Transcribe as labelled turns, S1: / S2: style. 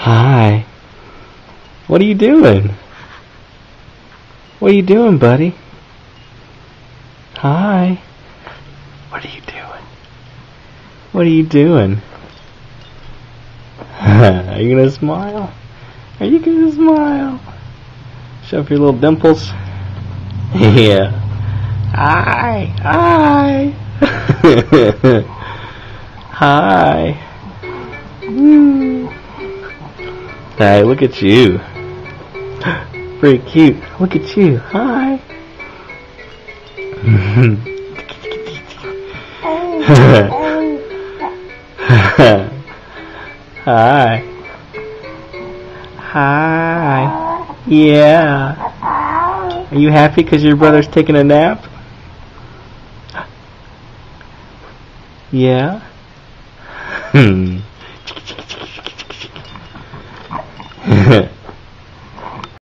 S1: Hi. What are you doing? What are you doing, buddy? Hi. What are you doing? What are you doing? Are you gonna smile? Are you gonna smile? Show off your little dimples. Yeah. Hi. Hi. Hi. Hi, look at you. Pretty cute. Look at you. Hi. Hi. Hi. Yeah. Are you happy because your brother's taking a nap? Yeah.